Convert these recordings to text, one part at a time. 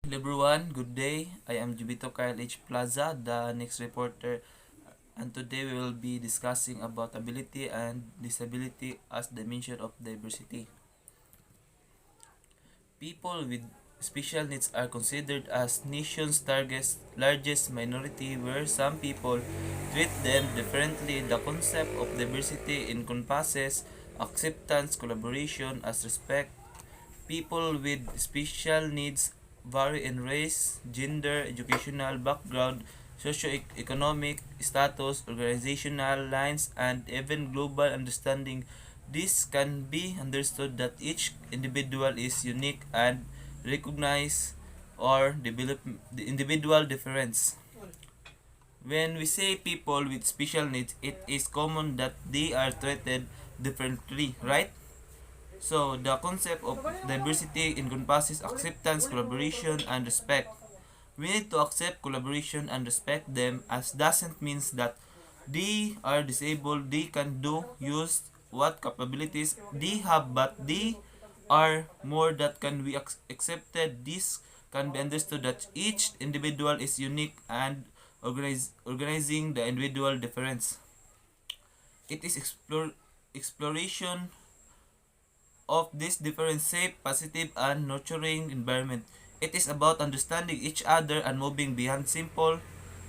Hello everyone, good day. I am Jubito Kyle H. Plaza, the next reporter, and today we will be discussing about ability and disability as dimension of diversity. People with special needs are considered as nation's largest minority where some people treat them differently. The concept of diversity encompasses acceptance, collaboration, as respect. People with special needs vary in race, gender, educational background, socioeconomic status, organizational lines, and even global understanding. This can be understood that each individual is unique and recognize or develop the individual difference. When we say people with special needs, it is common that they are treated differently, right? So, the concept of diversity encompasses acceptance, collaboration, and respect. We need to accept collaboration and respect them as doesn't mean that they are disabled, they can do use what capabilities they have, but they are more that can be accepted. This can be understood that each individual is unique and organizing the individual difference. It is exploration of this different safe, positive, and nurturing environment. It is about understanding each other and moving beyond simple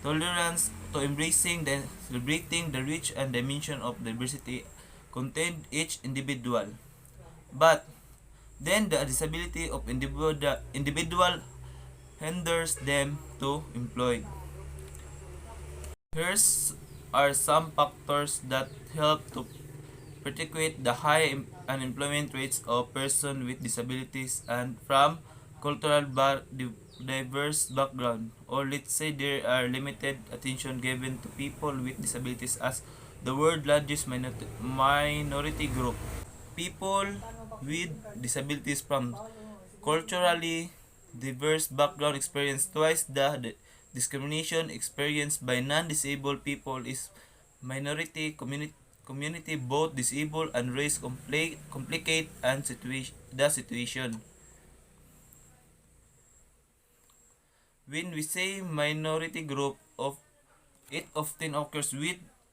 tolerance to embracing the celebrating the rich and dimension of diversity contained each individual. But then the disability of individual hinders them to employ. Here are some factors that help to perpetuate the high unemployment rates of persons with disabilities and from cultural diverse background, or let's say there are limited attention given to people with disabilities as the world largest minority group. People with disabilities from culturally diverse background experience twice the discrimination experienced by non-disabled people is minority community both disabled and race complicate and the situation. When we say minority group of it often occurs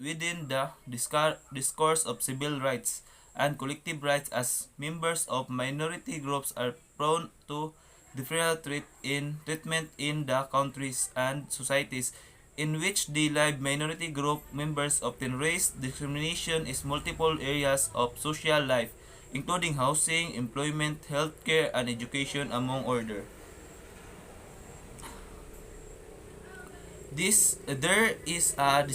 within the discourse of civil rights and collective rights as members of minority groups are prone to differential treatment in the countries and societies in which they live. Minority group members often face discrimination in multiple areas of social life, including housing, employment, healthcare, and education, among others. There is a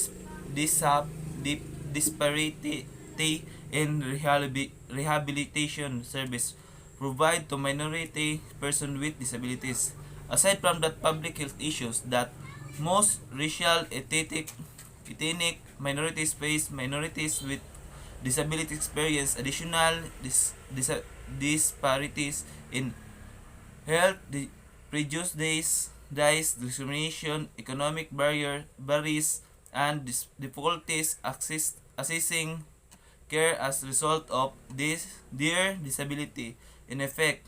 disparity in rehabilitation service provided to minority persons with disabilities. Aside from that public health issues that most racial ethnic minorities face, minorities with disabilities experience additional disparities in health, prejudice, discrimination, economic barriers, and difficulties accessing care as a result of their disability. In effect,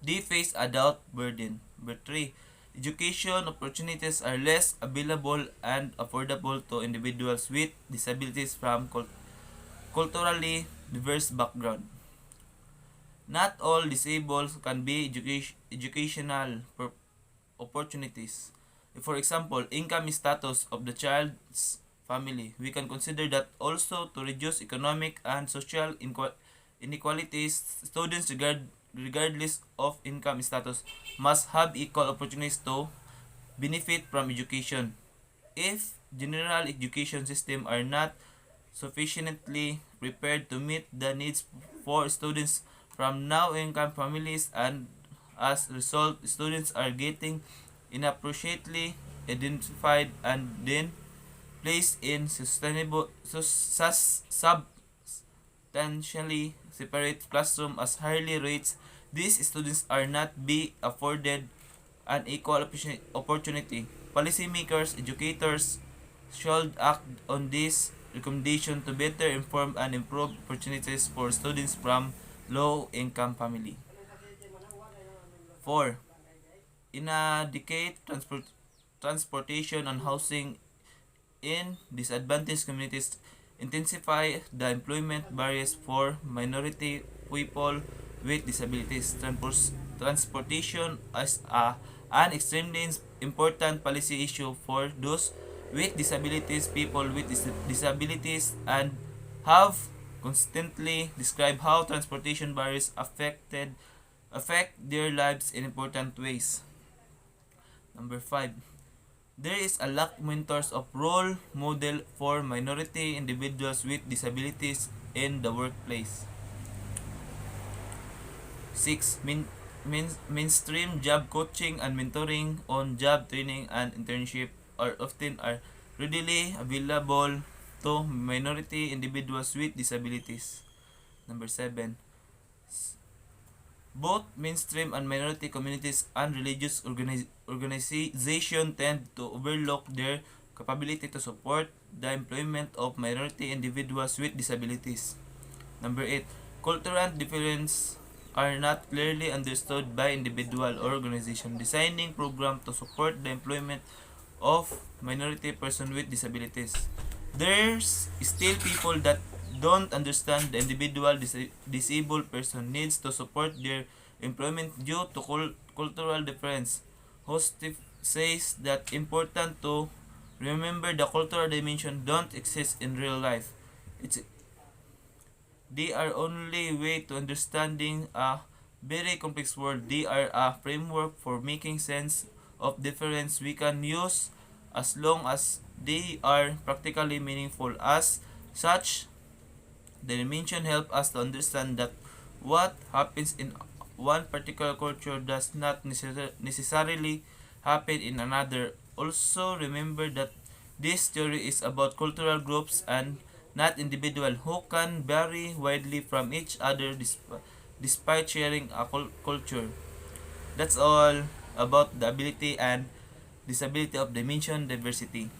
they face adult burden. But 3. Education opportunities are less available and affordable to individuals with disabilities from culturally diverse background. Not all disabled can be educational opportunities. For example, income status of the child's family. We can consider that also to reduce economic and social inequalities. Students, regardless of income status, must have equal opportunities to benefit from education. If general education system are not sufficiently prepared to meet the needs for students from low income families, and as a result students are getting inappropriately identified and then placed in substantially separate classroom as highly rates. These students are not be afforded an equal opportunity. Policymakers, educators should act on this recommendation to better inform and improve opportunities for students from low income family. 4. inadequate transportation and housing in disadvantaged communities intensify the employment barriers for minority people with disabilities. Transportation is an extremely important policy issue for those with disabilities, people with disabilities, and have constantly described how transportation barriers affect their lives in important ways. Number 5. There is a lack mentors of role model for minority individuals with disabilities in the workplace. 6. Mainstream job coaching and mentoring on job training and internship are readily available to minority individuals with disabilities. Number 7. Both mainstream and minority communities and religious organizations tend to overlook their capability to support the employment of minority individuals with disabilities. Number 8. Cultural differences are not clearly understood by individual or organization designing programs to support the employment of minority person with disabilities. There's still people that don't understand the individual disabled person needs to support their employment due to cultural difference. Host says that important to remember the cultural dimension don't exist in real life. It's they are only way to understanding a very complex world. They are a framework for making sense of difference we can use as long as they are practically meaningful. As such, the dimension help us to understand that what happens in one particular culture does not necessarily happen in another. Also remember that this theory is about cultural groups and not individuals who can vary widely from each other despite sharing a culture. That's all about the ability and disability of dimension diversity.